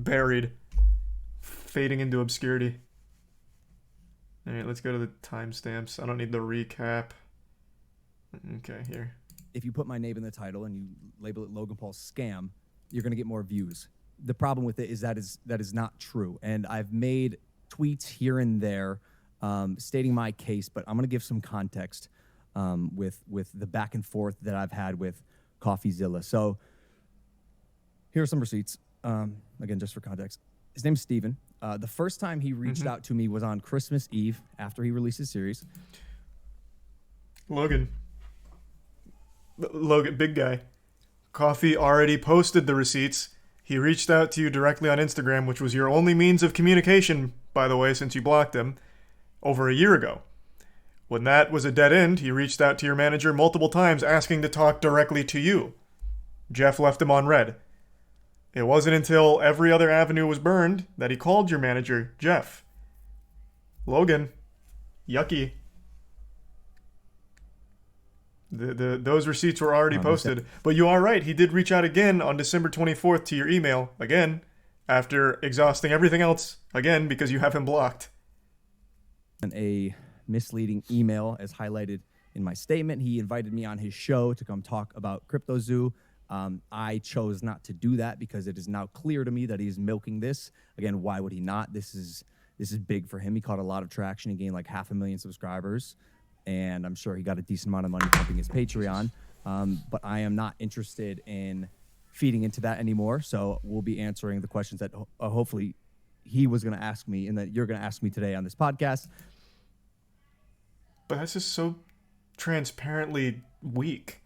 buried, fading into obscurity. All right, let's go to the timestamps. I don't need the recap. Okay, here. If you put my name in the title and you label it Logan Paul scam, you're going to get more views. The problem with it is that is not true. And I've made tweets here and there stating my case, but I'm going to give some context with the back and forth that I've had with CoffeeZilla. So here are some receipts. Again, just for context. His name's Steven. The first time he reached out to me was on Christmas Eve after he released his series. Logan, big guy. Coffee already posted the receipts. He reached out to you directly on Instagram, which was your only means of communication, by the way, since you blocked him, over a year ago. When that was a dead end, he reached out to your manager multiple times asking to talk directly to you. Jeff left him on red. It wasn't until every other avenue was burned that he called your manager, Jeff. Logan, yucky. Those receipts were already posted. But you are right, he did reach out again on December 24th to your email, again, after exhausting everything else, again, because you have him blocked. And a misleading email, as highlighted in my statement. He invited me on his show to come talk about CryptoZoo. I chose not to do that because it is now clear to me that he's milking this. Again, why would he not? This is big for him. He caught a lot of traction. He gained like 500,000 subscribers, and I'm sure he got a decent amount of money pumping his Patreon. But I am not interested in feeding into that anymore. So we'll be answering the questions that hopefully he was going to ask me and that you're going to ask me today on this podcast. But that's just so transparently weak.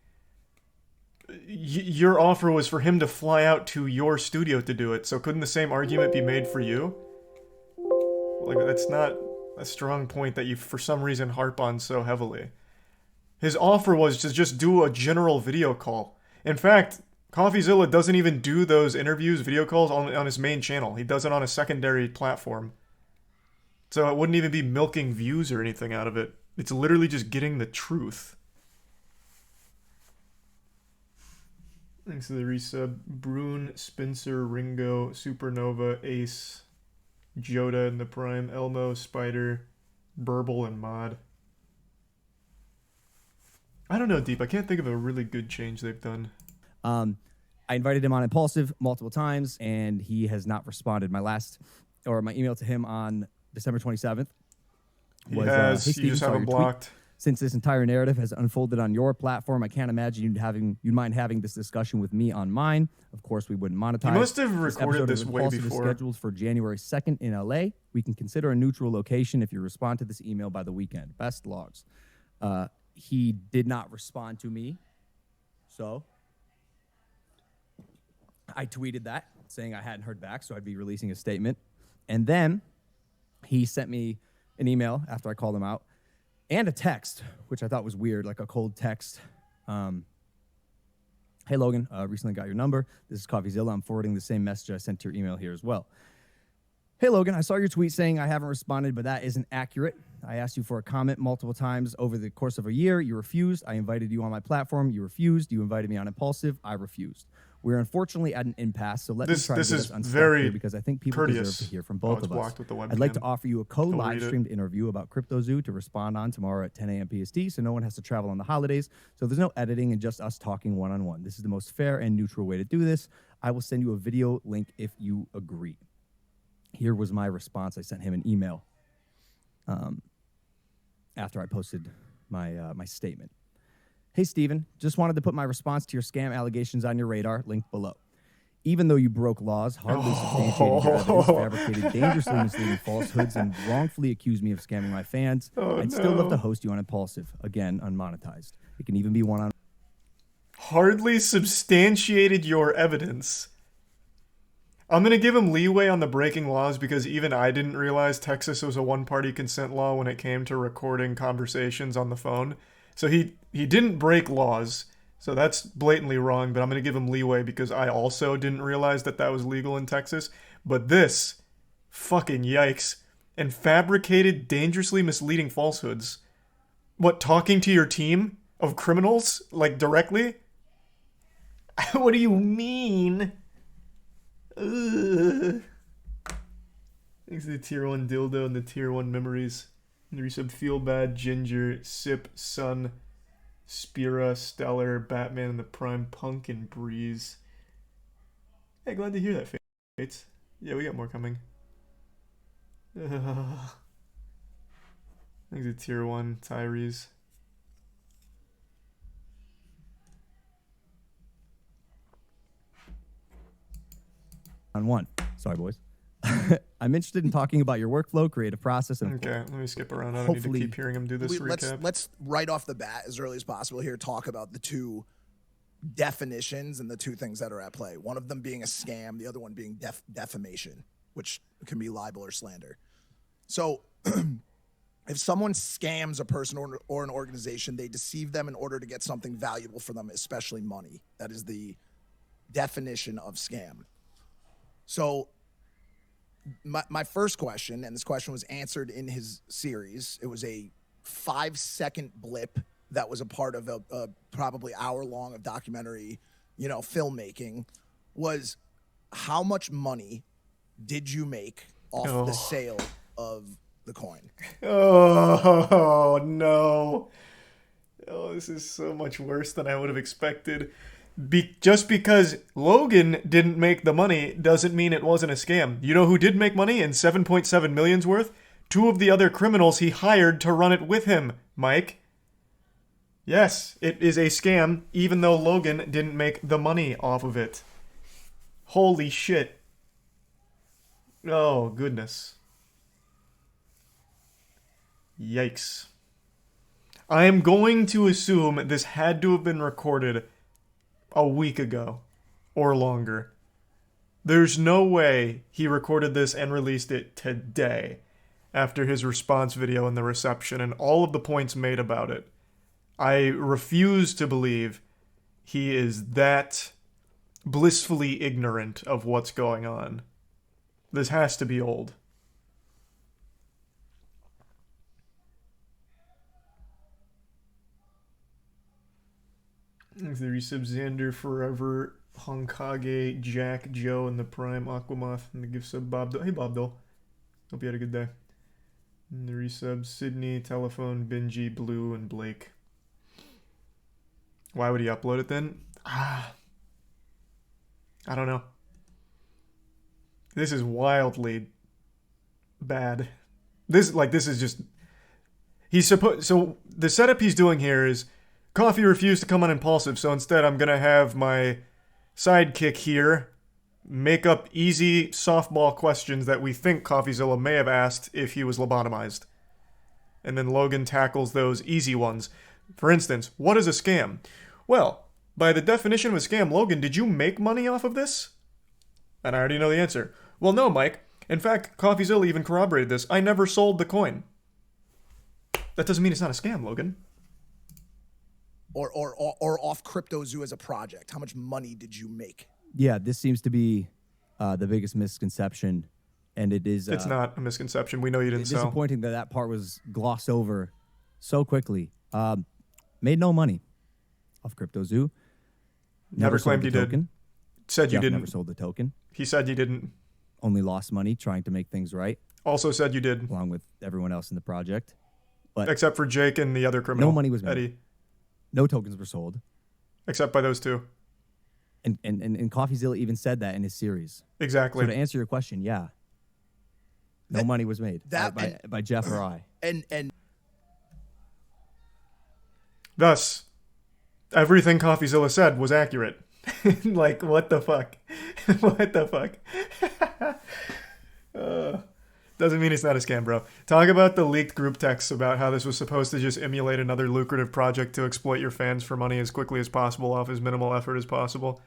Your offer was for him to fly out to your studio to do it, so couldn't the same argument be made for you? Like, that's not a strong point that you, for some reason, harp on so heavily. His offer was to just do a general video call. In fact, CoffeeZilla doesn't even do those interviews, video calls, on his main channel. He does it on a secondary platform. So it wouldn't even be milking views or anything out of it. It's literally just getting the truth. Thanks to the resub. Brune, Spencer, Ringo, Supernova, Ace, Joda in the Prime, Elmo, Spider, Burble, and Mod. I don't know, Deep. I can't think of a really good change they've done. I invited him on Impulsive multiple times, and he has not responded. My email to him on December 27th was, hey, you Steve, just have him blocked. Since this entire narrative has unfolded on your platform, I can't imagine you'd mind having this discussion with me on mine. Of course, we wouldn't monetize. You must have recorded this way before. Is scheduled for January 2nd in LA. We can consider a neutral location if you respond to this email by the weekend. Best logs. He did not respond to me, so I tweeted that, saying I hadn't heard back, so I'd be releasing a statement. And then he sent me an email after I called him out, and a text, which I thought was weird, like a cold text. Hey, Logan, recently got your number. This is CoffeeZilla. I'm forwarding the same message I sent to your email here as well. Hey, Logan, I saw your tweet saying I haven't responded, but that isn't accurate. I asked you for a comment multiple times over the course of a year. You refused. I invited you on my platform. You refused. You invited me on Impulsive. I refused. We're unfortunately at an impasse, so let me try to get us unstuck here because I think people deserve to hear from both of us. I'd like to offer you a co-live streamed interview about CryptoZoo to respond on tomorrow at 10 a.m. PST, so no one has to travel on the holidays, so there's no editing and just us talking one-on-one. This is the most fair and neutral way to do this. I will send you a video link if you agree. Here was my response. I sent him an email after I posted my statement. Hey, Steven, just wanted to put my response to your scam allegations on your radar, linked below. Even though you broke laws, hardly substantiated your evidence, fabricated dangerously misleading falsehoods, and wrongfully accused me of scamming my fans, I'd still love to host you on Impulsive, again, unmonetized. It can even be one-on-one. Hardly substantiated your evidence. I'm going to give him leeway on the breaking laws because even I didn't realize Texas was a one-party consent law when it came to recording conversations on the phone. So he didn't break laws, so that's blatantly wrong, but I'm going to give him leeway because I also didn't realize that was legal in Texas. But this, fucking yikes, and fabricated, dangerously misleading falsehoods. What, talking to your team of criminals, like, directly? What do you mean? Ugh. Thanks to the tier 1 dildo and the tier 1 memories. And the resub Feel Bad, Ginger, Sip, Sun, Spira, Stellar, Batman and the Prime, Punk, and Breeze. Hey, glad to hear that, Fates. Yeah, we got more coming. Thanks to tier 1, Tyrese. On one. Sorry, boys. I'm interested in talking about your workflow, creative process, and Okay, let me skip around. I don't need to keep hearing him do this recap. Let's right off the bat, as early as possible here, talk about the two definitions and the two things that are at play. One of them being a scam, the other one being defamation, which can be libel or slander. So if someone scams a person or an organization, they deceive them in order to get something valuable for them, especially money. That is the definition of scam. So my first question, and this question was answered in his series, it was a 5-second blip that was a part of a probably hour-long of documentary, filmmaking, was how much money did you make off the sale of the coin? Oh, no. Oh, this is so much worse than I would have expected. Just because Logan didn't make the money doesn't mean it wasn't a scam. You know who did make money and 7.7 million's worth? 2 of the other criminals he hired to run it with him, Mike. Yes, it is a scam, even though Logan didn't make the money off of it. Holy shit. Oh, goodness. Yikes. I am going to assume this had to have been recorded a week ago or longer. There's no way he recorded this and released it today after his response video and the reception and all of the points made about it. I refuse to believe he is that blissfully ignorant of what's going on. This has to be old. The resub Xander Forever, Honkage, Jack, Joe, and the Prime Aquamoth, and the gift sub Bob. Hey Bob Dole. Hope you had a good day. And the resub Sydney, Telephone, Benji, Blue, and Blake. Why would he upload it then? I don't know. This is wildly bad. This is just. So the setup he's doing here is. Coffee refused to come on Impulsive, so instead I'm going to have my sidekick here make up easy softball questions that we think CoffeeZilla may have asked if he was lobotomized. And then Logan tackles those easy ones. For instance, what is a scam? Well, by the definition of a scam, Logan, did you make money off of this? And I already know the answer. Well, no, Mike. In fact, CoffeeZilla even corroborated this. I never sold the coin. That doesn't mean it's not a scam, Logan. Or off CryptoZoo as a project? How much money did you make? Yeah, this seems to be the biggest misconception, and it is. It's not a misconception. We know you didn't it's sell. Disappointing that part was glossed over so quickly. Made no money off CryptoZoo. Never claimed you did. Said you didn't. Never sold the token. He said you didn't. Only lost money trying to make things right. Also said you did. Along with everyone else in the project. But except for Jake and the other criminal. No money was made. Eddie. No tokens were sold. Except by those two. And CoffeeZilla even said that in his series. Exactly. So to answer your question, yeah. No money was made by Jeff or I. And thus, everything CoffeeZilla said was accurate. Like, what the fuck? What the fuck? Doesn't mean it's not a scam, bro. Talk about the leaked group texts about how this was supposed to just emulate another lucrative project to exploit your fans for money as quickly as possible off as minimal effort as possible.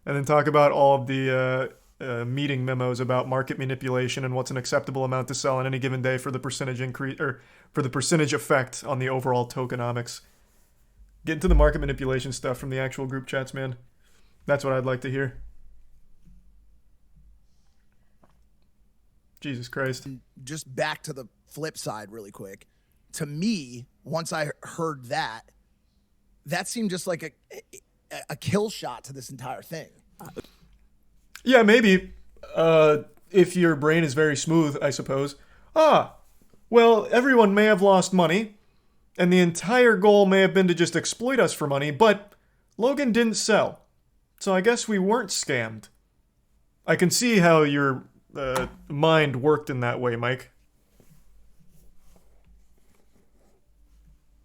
And then talk about all of the meeting memos about market manipulation and what's an acceptable amount to sell on any given day for the percentage increase or for the percentage effect on the overall tokenomics. Get into the market manipulation stuff from the actual group chats, man. That's what I'd like to hear. Jesus Christ. Just back to the flip side really quick. To me, once I heard that seemed just like a kill shot to this entire thing. Yeah, maybe. If your brain is very smooth, I suppose. Ah, well, everyone may have lost money, and the entire goal may have been to just exploit us for money, but Logan didn't sell. So I guess we weren't scammed. I can see how your mind worked in that way, Mike.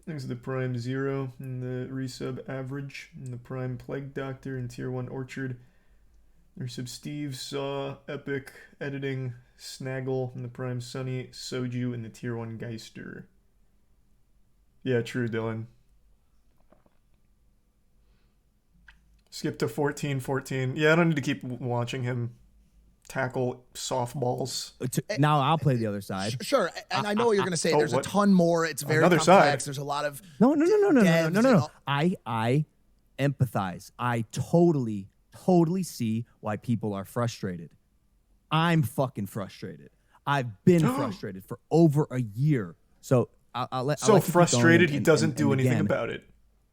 There's the Prime Zero, and the Resub Average, and the Prime Plague Doctor, and Tier 1 Orchard. Resub Steve, Saw, Epic, Editing, Snaggle, and the Prime Sunny, Soju, and the Tier 1 Geister. Yeah, true, Dylan. Skip to 14-14. Yeah, I don't need to keep watching him tackle softballs. Now I'll play the other side. Sure, and I know what you're going to say. Oh, There's what? a ton more. It's very Another complex. side. There's a lot of No. devs and all- I empathize. I totally see why people are frustrated. I'm fucking frustrated. I've been frustrated for over a year. So I'll let So you keep frustrated, going he and- doesn't and do anything again, about it.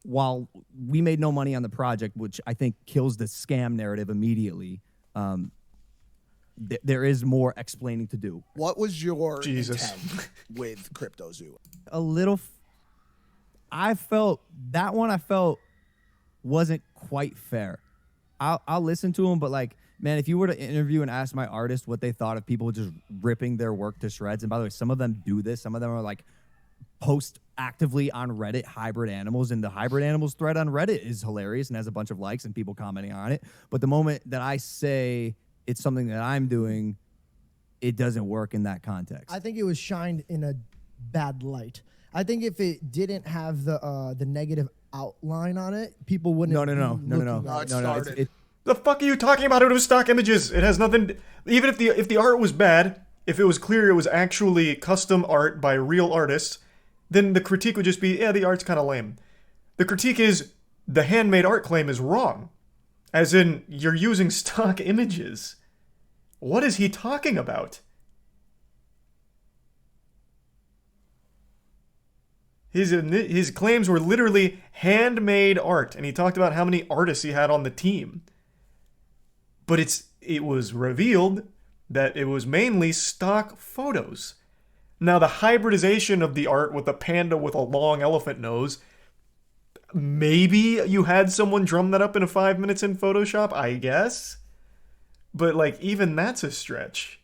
While we made no money on the project, which I think kills the scam narrative immediately, there is more explaining to do. What was your Jesus. intent with CryptoZoo? A little. I felt wasn't quite fair. I'll listen to him, but like, man, if you were to interview and ask my artist what they thought of people just ripping their work to shreds, and by the way, some of them do this. Some of them are like post actively on Reddit hybrid animals, and the hybrid animals thread on Reddit is hilarious and has a bunch of likes and people commenting on it. But the moment that I say it's something that I'm doing, it doesn't work in that context. I think it was shined in a bad light. I think if it didn't have the negative outline on it, people wouldn't. No. it started. The fuck are you talking about? It was stock images. It has nothing. Even if the art was bad, if it was clear it was actually custom art by real artists, then the critique would just be, yeah, the art's kind of lame. The critique is the handmade art claim is wrong. As in, you're using stock images. What is he talking about? His claims were literally handmade art, and he talked about how many artists he had on the team. But it was revealed that it was mainly stock photos. Now, the hybridization of the art with a panda with a long elephant nose, maybe you had someone drum that up in 5 minutes in Photoshop, I guess. But, like, even that's a stretch.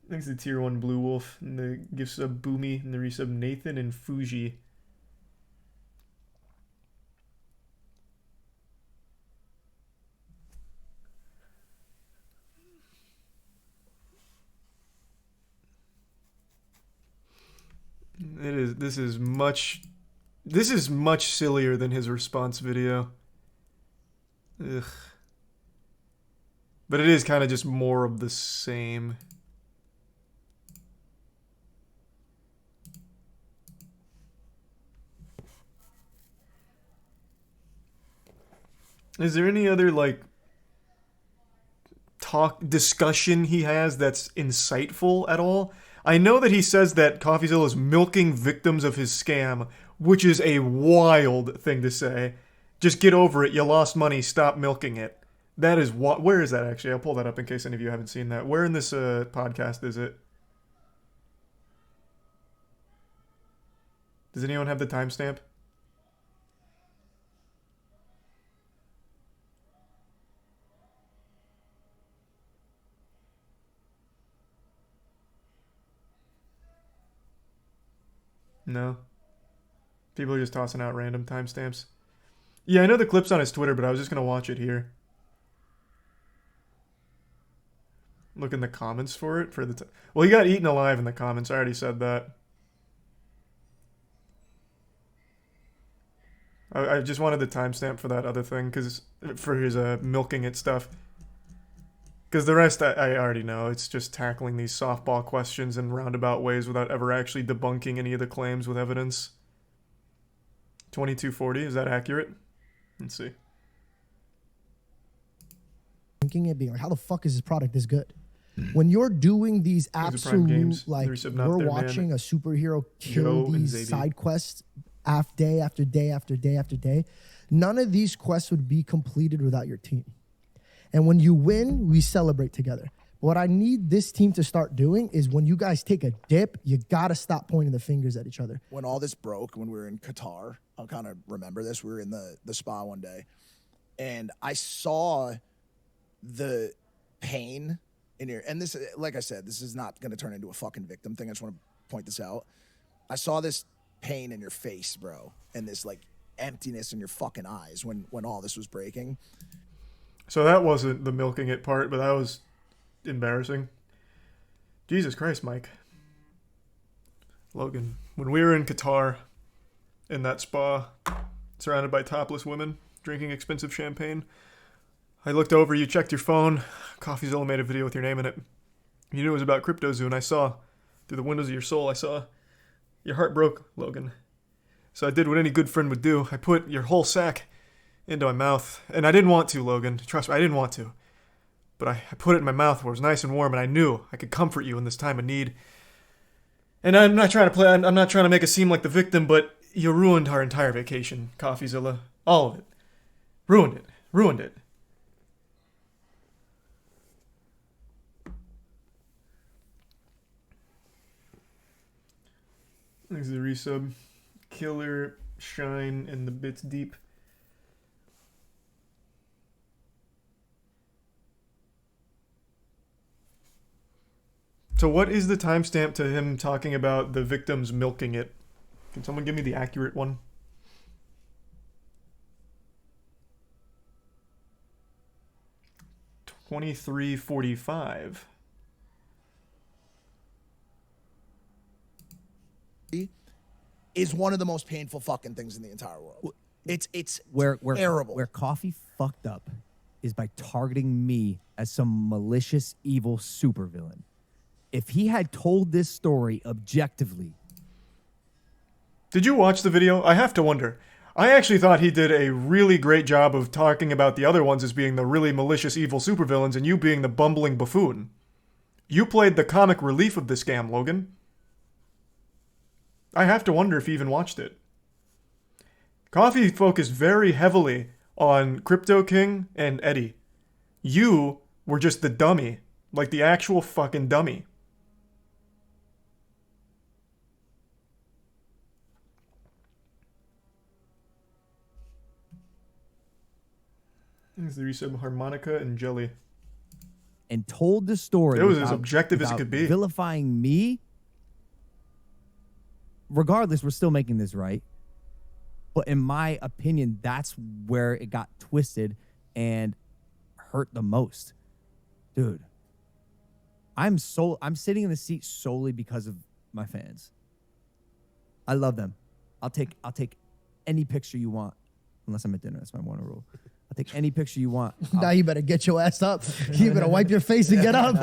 Thanks to Tier 1 Blue Wolf, and the gift sub Boomy, and the resub Nathan and Fuji. This is much sillier than his response video. Ugh. But it is kind of just more of the same. Is there any other like discussion he has that's insightful at all? I know that he says that CoffeeZilla is milking victims of his scam, which is a wild thing to say. Just get over it. You lost money. Stop milking it. That is what. Where is that actually? I'll pull that up in case any of you haven't seen that. Where in this podcast is it? Does anyone have the timestamp? No. People are just tossing out random timestamps. Yeah, I know the clip's on his Twitter, but I was just going to watch it here. Look in the comments for it. Well, he got eaten alive in the comments. I already said that. I just wanted the timestamp for that other thing, for his milking it stuff. Because the rest, I already know. It's just tackling these softball questions in roundabout ways without ever actually debunking any of the claims with evidence. 2240, is that accurate? Let's see. Thinking it being like, how the fuck is this product this good? When you're doing these These are Prime absolute, Games. like, Resub Not we're There watching Man. a superhero Joe kill and these Zadie. side quests day after day after day after day, none of these quests would be completed without your team. And when you win, we celebrate together. What I need this team to start doing is when you guys take a dip, you got to stop pointing the fingers at each other. When all this broke, when we were in Qatar, I'll kind of remember this. We were in the spa one day, and I saw the pain in your, and this, like I said, this is not going to turn into a fucking victim thing. I just want to point this out. I saw this pain in your face, bro, and this like emptiness in your fucking eyes when all this was breaking. So that wasn't the milking it part, but that was embarrassing. Jesus Christ, Mike. Logan, when we were in Qatar, in that spa, surrounded by topless women, drinking expensive champagne, I looked over, you checked your phone, CoffeeZilla made a video with your name in it. You knew it was about CryptoZoo, and I saw, through the windows of your soul, I saw your heart broke, Logan. So I did what any good friend would do. I put your whole sack into my mouth, and I didn't want to, Logan. Trust me, I didn't want to. But I put it in my mouth where it was nice and warm, and I knew I could comfort you in this time of need. And I'm not trying to make it seem like the victim, but you ruined our entire vacation, CoffeeZilla. All of it. Ruined it. There's the resub. Killer, Shine, and the Bits Deep. So what is the timestamp to him talking about the victims milking it? Can someone give me the accurate one? $23:45. Is one of the most painful fucking things in the entire world. It's where terrible. Where Coffee fucked up is by targeting me as some malicious, evil supervillain. If he had told this story objectively. Did you watch the video? I have to wonder. I actually thought he did a really great job of talking about the other ones as being the really malicious, evil supervillains and you being the bumbling buffoon. You played the comic relief of the scam, Logan. I have to wonder if he even watched it. Coffee focused very heavily on Crypto King and Eddie. You were just the dummy, like the actual fucking dummy. There's the resub Harmonica and Jelly. And told the story. It was as objective as it could be. Vilifying me. Regardless, we're still making this right. But in my opinion, that's where it got twisted and hurt the most. Dude. I'm sitting in the seat solely because of my fans. I love them. I'll take any picture you want. Unless I'm at dinner. That's my one rule. I'll take any picture you want. Now you better get your ass up. You better wipe your face and get up.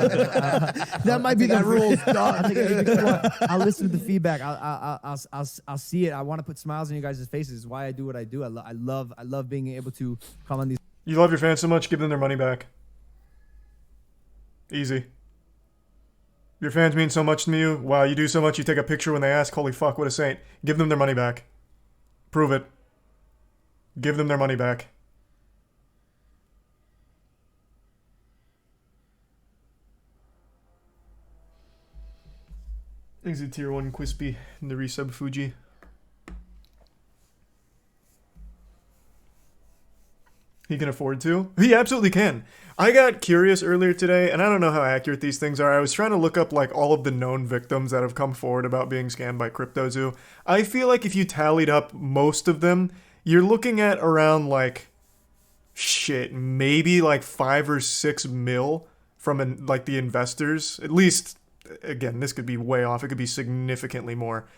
That might be the rule. I'll listen to the feedback. I'll see it. I want to put smiles on you guys' faces. It's why I do what I do. I love being able to come on these. You love your fans so much, give them their money back. Easy. Your fans mean so much to you. Wow, you do so much, you take a picture when they ask, holy fuck, what a saint. Give them their money back. Prove it. Give them their money back. Exit tier 1 Quispy and the resub Fuji. He can afford to? He absolutely can. I got curious earlier today, and I don't know how accurate these things are. I was trying to look up like all of the known victims that have come forward about being scammed by CryptoZoo. I feel like if you tallied up most of them, you're looking at around like maybe like 5 or 6 mil from like the investors. At least, again, this could be way off. It could be significantly more.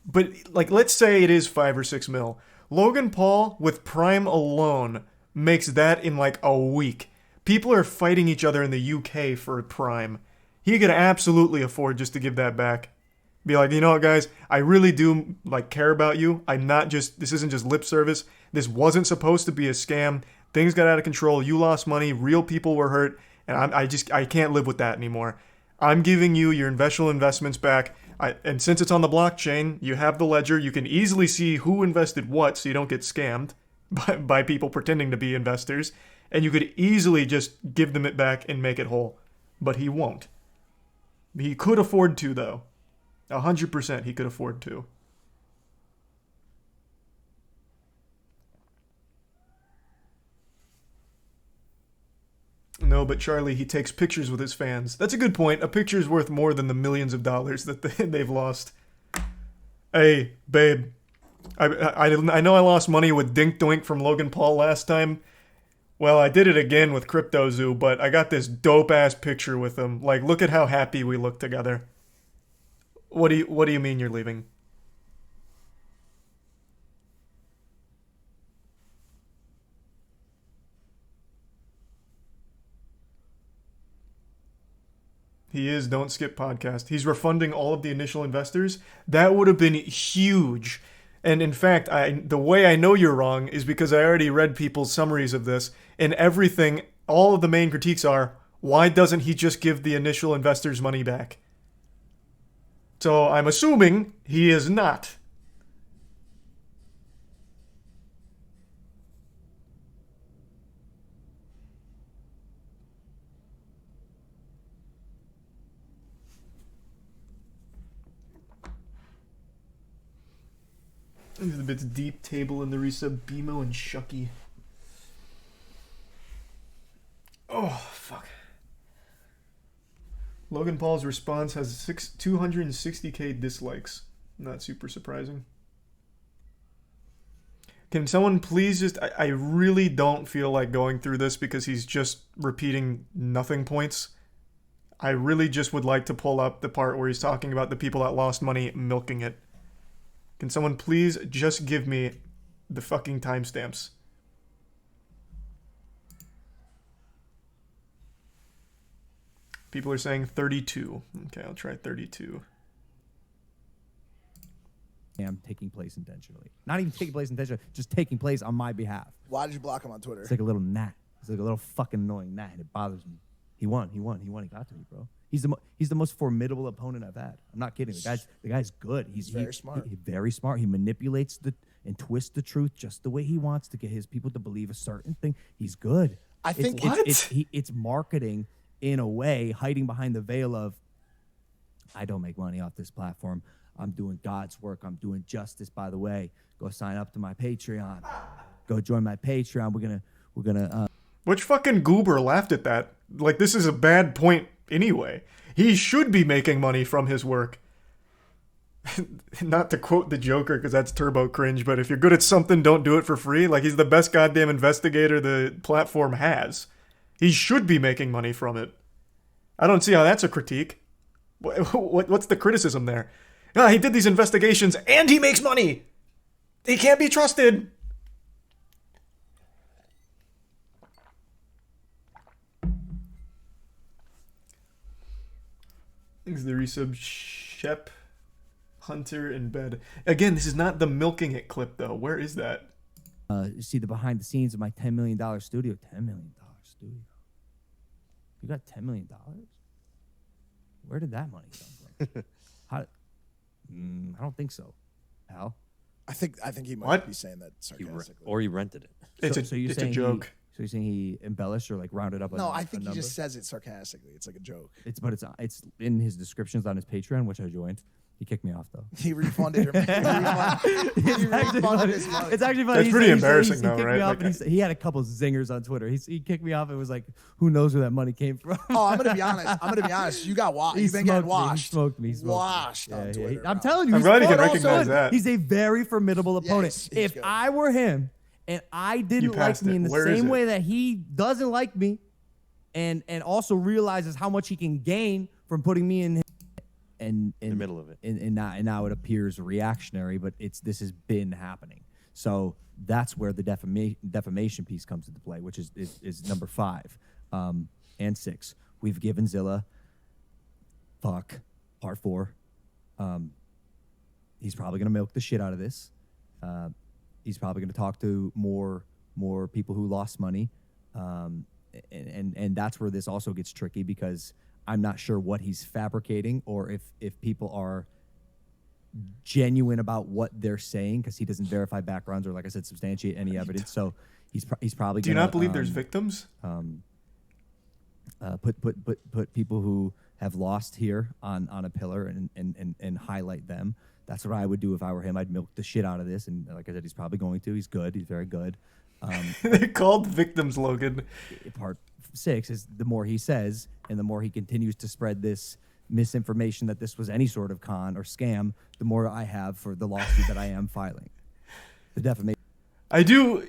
But like, let's say it is 5 or 6 mil. Logan Paul with Prime alone makes that in like a week. People are fighting each other in the UK for Prime. He could absolutely afford just to give that back. Be like, you know what, guys? I really do like care about you. This isn't just lip service. This wasn't supposed to be a scam. Things got out of control. You lost money. Real people were hurt. And I can't live with that anymore. I'm giving you your initial investments back. And since it's on the blockchain, you have the ledger. You can easily see who invested what so you don't get scammed by people pretending to be investors. And you could easily just give them it back and make it whole. But he won't. He could afford to, though. 100% he could afford to. No, but Charlie, he takes pictures with his fans. That's a good point. A picture's worth more than the millions of dollars that they've lost. Hey, babe. I know I lost money with Dink Doink from Logan Paul last time. Well, I did it again with CryptoZoo, but I got this dope-ass picture with him. Like, look at how happy we look together. What do you mean you're leaving? He is Don't Skip Podcast. He's refunding all of the initial investors. That would have been huge. And in fact, the way I know you're wrong is because I already read people's summaries of this, and everything, all of the main critiques are, why doesn't he just give the initial investors money back? So I'm assuming he is not. These are the bits deep table in the resub, BMO and Shucky. Oh, fuck. Logan Paul's response has 260k dislikes. Not super surprising. Can someone please just... I really don't feel like going through this because he's just repeating nothing points. I really just would like to pull up the part where he's talking about the people that lost money milking it. Can someone please just give me the fucking timestamps? People are saying 32. Okay, I'll try 32. Taking place intentionally. Not even taking place intentionally, just taking place on my behalf. Why did you block him on Twitter? It's like a little gnat. It's like a little fucking annoying gnat, and it bothers me. He won. He got to me, bro. He's the most formidable opponent I've had. I'm not kidding. The guy's good. He's very smart. He's very smart. He manipulates and twists the truth just the way he wants to get his people to believe a certain thing. He's good. I think it's marketing in a way, hiding behind the veil of, I don't make money off this platform. I'm doing God's work. I'm doing justice. By the way, go sign up to my Patreon. Go join my Patreon. We're gonna. Which fucking goober laughed at that? Like, this is a bad point anyway. He should be making money from his work. Not to quote the Joker, because that's turbo cringe, but if you're good at something, don't do it for free. Like, he's the best goddamn investigator the platform has. He should be making money from it. I don't see how that's a critique. What's the criticism there? He did these investigations and he makes money. He can't be trusted. Thanks the resub Shep Hunter in bed. Again, this is not the milking it clip though. Where is that? You see the behind the scenes of my $10 million studio. $10 million studio. You got $10 million? Where did that money come from? I don't think so. Al? I think he might be saying that sarcastically. Or he rented it. It's a joke. So you're saying he embellished or like rounded up? No, I think he just says it sarcastically. It's like a joke. It's in his descriptions on his Patreon, which I joined. He kicked me off though. He refunded your he refunded his money. It's actually funny. That's pretty embarrassing he though, kicked right? Me off Like, and he had a couple zingers on Twitter. He kicked me off and was like, "Who knows where that money came from?" Oh, I'm gonna be honest. You got washed. You've been getting washed. He smoked me. Washed on Twitter. I'm telling you, I'm glad you can recognize that. He's a very formidable opponent. he's If good. I were him and I didn't like passed me it. in the Where is same it? way that he doesn't like me, and also realizes how much he can gain from putting me in the middle of it. And now it appears reactionary, but this has been happening. So that's where the defamation piece comes into play, which is number 5 and 6. We've given Zilla part 4. He's probably gonna milk the shit out of this. He's probably gonna talk to more people who lost money, and that's where this also gets tricky because I'm not sure what he's fabricating or if people are genuine about what they're saying, because he doesn't verify backgrounds or, like I said, substantiate any evidence. So he's probably. Do you not believe there's victims? Put people who have lost here on a pillar and highlight them. That's what I would do if I were him. I'd milk the shit out of this, and like I said, he's probably going to. He's good. He's very good. They're called victims, Logan. Part 6 is the more he says, and the more he continues to spread this misinformation that this was any sort of con or scam, the more I have for the lawsuit that I am filing. The defamation. I do.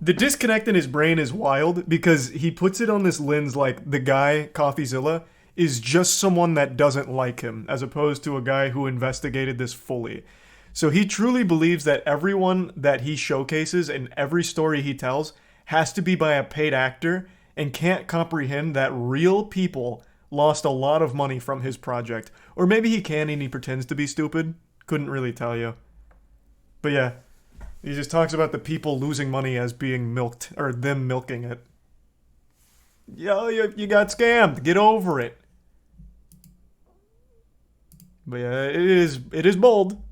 The disconnect in his brain is wild because he puts it on this lens like the guy, CoffeeZilla, is just someone that doesn't like him, as opposed to a guy who investigated this fully. So he truly believes that everyone that he showcases and every story he tells has to be by a paid actor, and can't comprehend that real people lost a lot of money from his project. Or maybe he can and he pretends to be stupid. Couldn't really tell you. But yeah, he just talks about the people losing money as being milked, or them milking it. Yo, you got scammed. Get over it. But yeah, it is bold.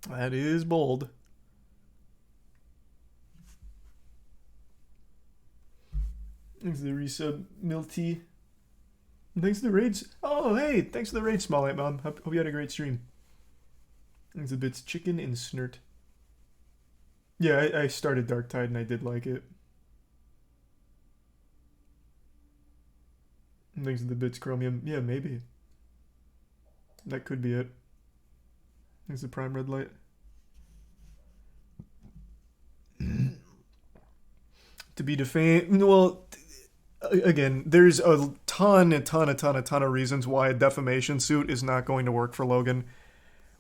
That is bold. Thanks to the resub, Milty. Thanks to the raids. Oh, hey, thanks to the raid, Smallite Mom. Hope you had a great stream. Thanks a bits chicken and snert. Yeah, I started Dark Tide and I did like it. Thanks to the bits, Chromium. Yeah, maybe. That could be it. Thanks to Prime Red Light. To be defamed. Well, again, there's a ton of reasons why a defamation suit is not going to work for Logan.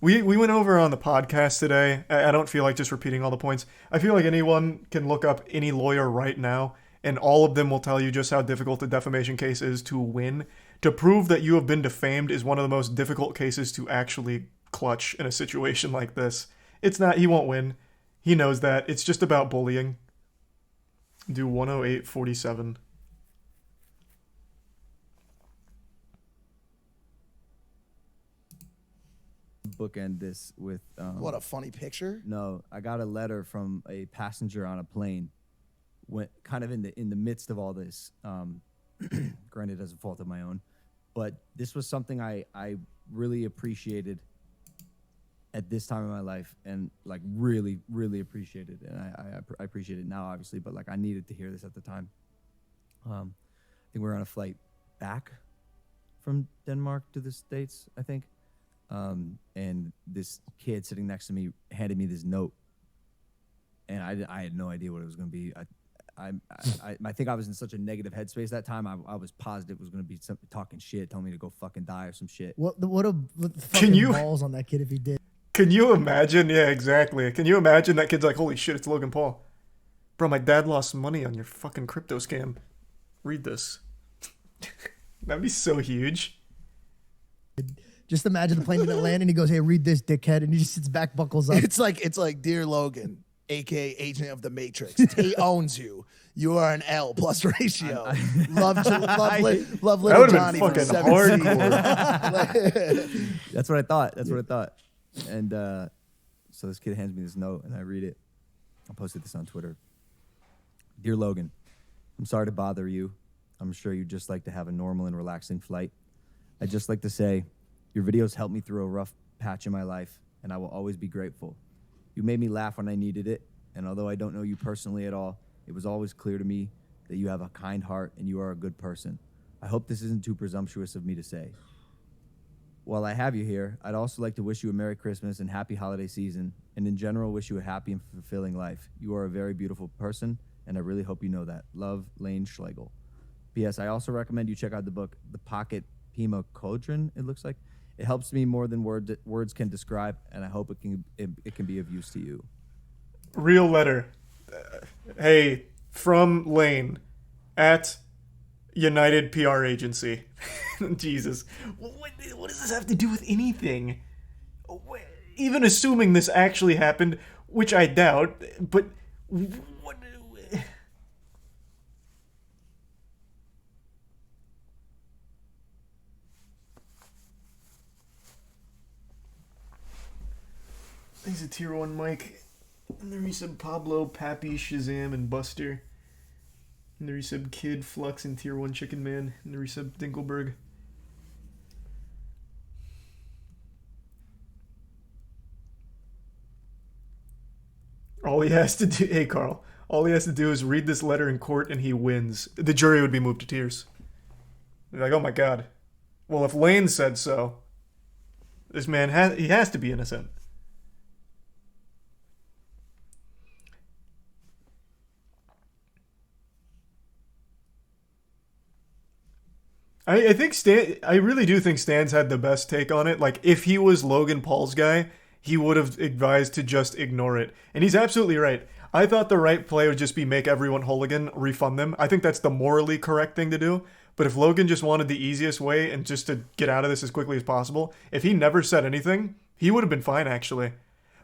We went over on the podcast today. I don't feel like just repeating all the points. I feel like anyone can look up any lawyer right now, and all of them will tell you just how difficult a defamation case is to win. To prove that you have been defamed is one of the most difficult cases to actually clutch in a situation like this. It's not, he won't win. He knows that. It's just about bullying. Do 108.47. Bookend this with What a funny picture. No, I got a letter from a passenger on a plane, went kind of in the midst of all this. Granted, as a fault of my own, but this was something I really appreciated at this time in my life, and like really appreciated, and I appreciate it now, obviously, but like I needed to hear this at the time. I think we were on a flight back from Denmark to the States, I think. And this kid sitting next to me handed me this note, and I had no idea what it was going to be. I think I was in such a negative headspace that time. I was positive it was going to be something talking shit, telling me to go fucking die or some shit. What the fucking balls on that kid if he did? Can you imagine? Yeah, exactly. Can you imagine that kid's like, holy shit, it's Logan Paul. Bro, my dad lost money on your fucking crypto scam. Read this. That'd be so huge. Just imagine the plane didn't land and he goes, "Hey, read this, dickhead," and he just sits back, buckles up. It's like, dear Logan, aka Agent of the Matrix. He owns you. You are an L plus ratio. Love little Johnny from fucking 7 That's what I thought. And so this kid hands me this note, and I read it. I posted this on Twitter. Dear Logan, I'm sorry to bother you. I'm sure you'd just like to have a normal and relaxing flight. I'd just like to say, your videos helped me through a rough patch in my life, and I will always be grateful. You made me laugh when I needed it, and although I don't know you personally at all, it was always clear to me that you have a kind heart and you are a good person. I hope this isn't too presumptuous of me to say. While I have you here, I'd also like to wish you a Merry Christmas and Happy Holiday Season, and in general, wish you a happy and fulfilling life. You are a very beautiful person, and I really hope you know that. Love, Lane Schlegel. P.S. I also recommend you check out the book, The Pocket Pima Cauldron, it looks like. It helps me more than words can describe, and I hope it can be of use to you. Real letter. Hey, from Lane at United PR Agency. Jesus. What does this have to do with anything? Even assuming this actually happened, which I doubt, but what? He's a tier 1 Mike. And the resub Pablo, Pappy, Shazam, and Buster. And the resub Kid, Flux, and tier 1 Chicken Man. And the resub Dinkelberg. All he has to do... Hey, Carl. All he has to do is read this letter in court and he wins. The jury would be moved to tears. They're like, oh my god. Well, if Lane said so, this man he has to be innocent. I think I really do think Stan's had the best take on it. Like, if he was Logan Paul's guy, he would have advised to just ignore it. And he's absolutely right. I thought the right play would just be make everyone hooligan, refund them. I think that's the morally correct thing to do. But if Logan just wanted the easiest way and just to get out of this as quickly as possible, if he never said anything, he would have been fine, actually.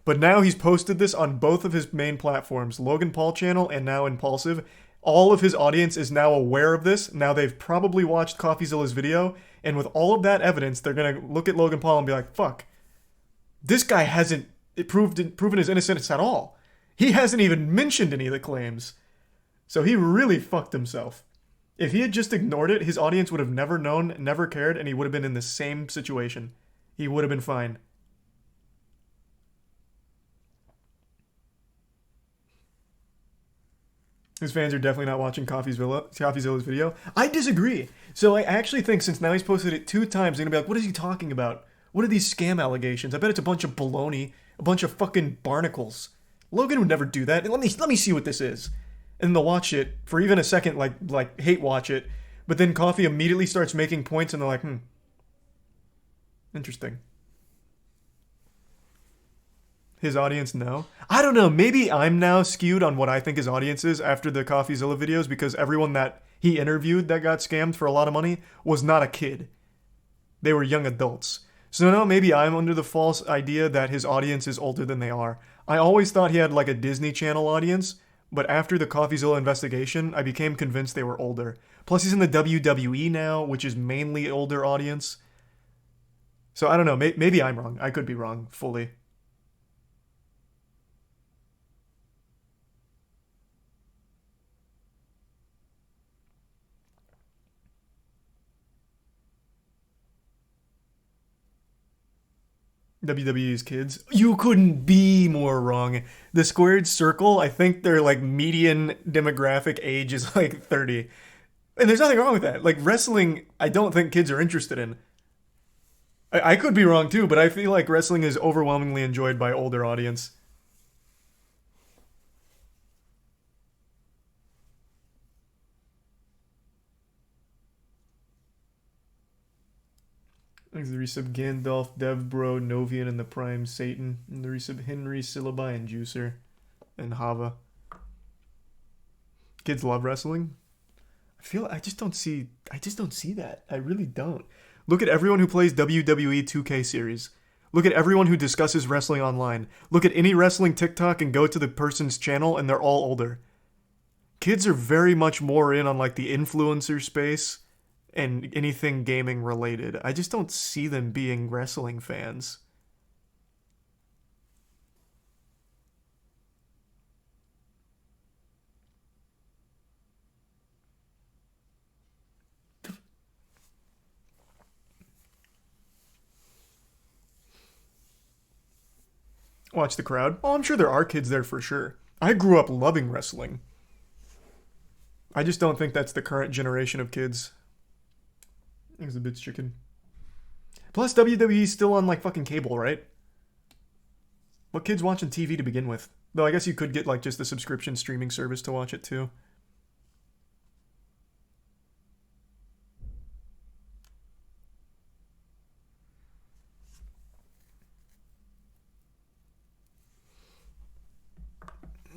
But now he's posted this on both of his main platforms, Logan Paul channel and now Impulsive. All of his audience is now aware of this. Now they've probably watched CoffeeZilla's video, and with all of that evidence, they're going to look at Logan Paul and be like, fuck, this guy hasn't proven his innocence at all. He hasn't even mentioned any of the claims. So he really fucked himself. If he had just ignored it, his audience would have never known, never cared, and he would have been in the same situation. He would have been fine. His fans are definitely not watching CoffeeZilla's video. I disagree. So I actually think since now he's posted it 2 times, they're going to be like, what is he talking about? What are these scam allegations? I bet it's a bunch of baloney, a bunch of fucking barnacles. Logan would never do that. Let me see what this is. And they'll watch it for even a second, like hate watch it. But then Coffee immediately starts making points and they're like, interesting. His audience, no. I don't know. Maybe I'm now skewed on what I think his audience is after the CoffeeZilla videos because everyone that he interviewed that got scammed for a lot of money was not a kid. They were young adults. So now maybe I'm under the false idea that his audience is older than they are. I always thought he had like a Disney Channel audience, but after the CoffeeZilla investigation, I became convinced they were older. Plus he's in the WWE now, which is mainly older audience. So I don't know. Maybe I'm wrong. I could be wrong fully. WWE's kids. You couldn't be more wrong. The squared circle, I think their like median demographic age is like 30. And there's nothing wrong with that. Like wrestling, I don't think kids are interested in. I could be wrong too, but I feel like wrestling is overwhelmingly enjoyed by older audience. There's the resub Gandalf, Devbro, Novian, and the Prime Satan. And the resub Henry, Syllabi, and Juicer. And Hava. Kids love wrestling. I just don't see that. I really don't. Look at everyone who plays WWE 2K series. Look at everyone who discusses wrestling online. Look at any wrestling TikTok and go to the person's channel and they're all older. Kids are very much more in on like the influencer space and anything gaming related. I just don't see them being wrestling fans. Watch the crowd. Oh, I'm sure there are kids there for sure. I grew up loving wrestling. I just don't think that's the current generation of kids. It's a bit chicken. Plus, WWE's still on like fucking cable, right? What kids watching TV to begin with? Though I guess you could get like just the subscription streaming service to watch it too.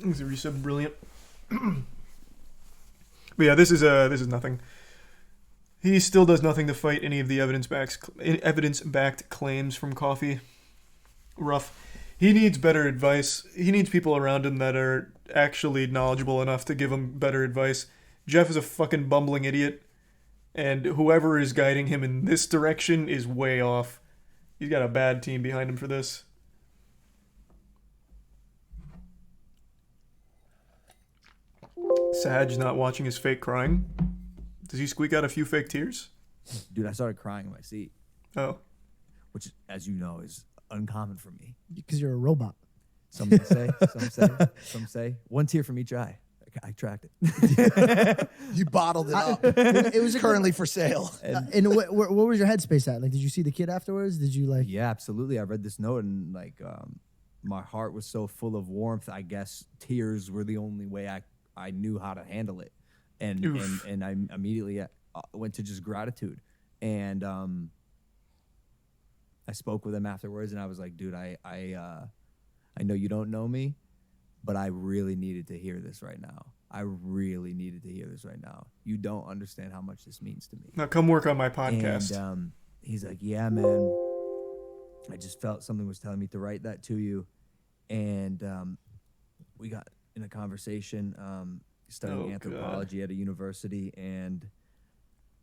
This is resub brilliant. But yeah, this is nothing. He still does nothing to fight any of the evidence-backed claims from Coffee. Rough. He needs better advice. He needs people around him that are actually knowledgeable enough to give him better advice. Jeff is a fucking bumbling idiot, and whoever is guiding him in this direction is way off. He's got a bad team behind him for this. Sag not watching his fake crying. Does he squeak out a few fake tears? Dude, I started crying in my seat, Oh. which, as you know, is uncommon for me. Because you're a robot. Some some say. One tear from each eye. I tracked it. You bottled it up. It was Currently for sale. And what was your headspace at? Like, did you see the kid afterwards? Did you like? Yeah, absolutely. I read this note and like my heart was so full of warmth. I guess tears were the only way I knew how to handle it, and I immediately went to just gratitude. And I spoke with him afterwards, and I was like, dude, I know you don't know me, but I really needed to hear this right now. I really needed to hear this right now. You don't understand how much this means to me. Now come work on my podcast. And he's like, yeah, man. I just felt something was telling me to write that to you. And we got in a conversation studying anthropology at a university, and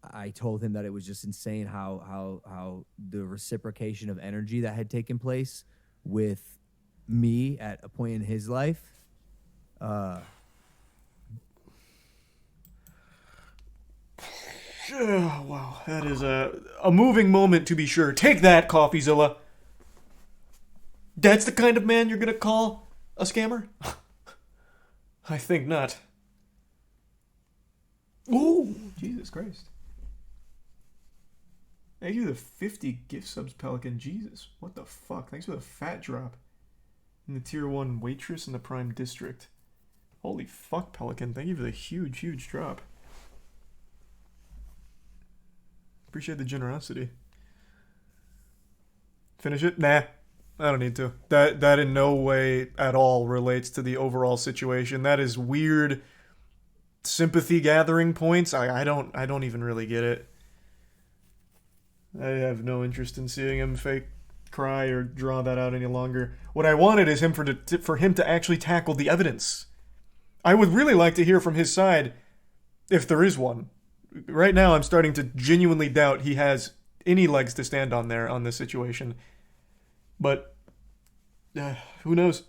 I told him that it was just insane how the reciprocation of energy that had taken place with me at a point in his life. Oh, wow, that is a moving moment to be sure. Take that, CoffeeZilla. That's the kind of man you're gonna call a scammer? I think not. Ooh, Jesus Christ. Thank you for the 50 gift subs, Pelican. Jesus, what the fuck? Thanks for the fat drop. In the tier 1 waitress in the prime district. Holy fuck, Pelican. Thank you for the huge, huge drop. Appreciate the generosity. Finish it? Nah, I don't need to. That in no way at all relates to the overall situation. That is weird sympathy gathering points. I don't even really get it. I have no interest in seeing him fake cry or draw that out any longer. What I wanted is for him to actually tackle the evidence. I would really like to hear from his side, if there is one. Right now, I'm starting to genuinely doubt he has any legs to stand on there on this situation. But who knows?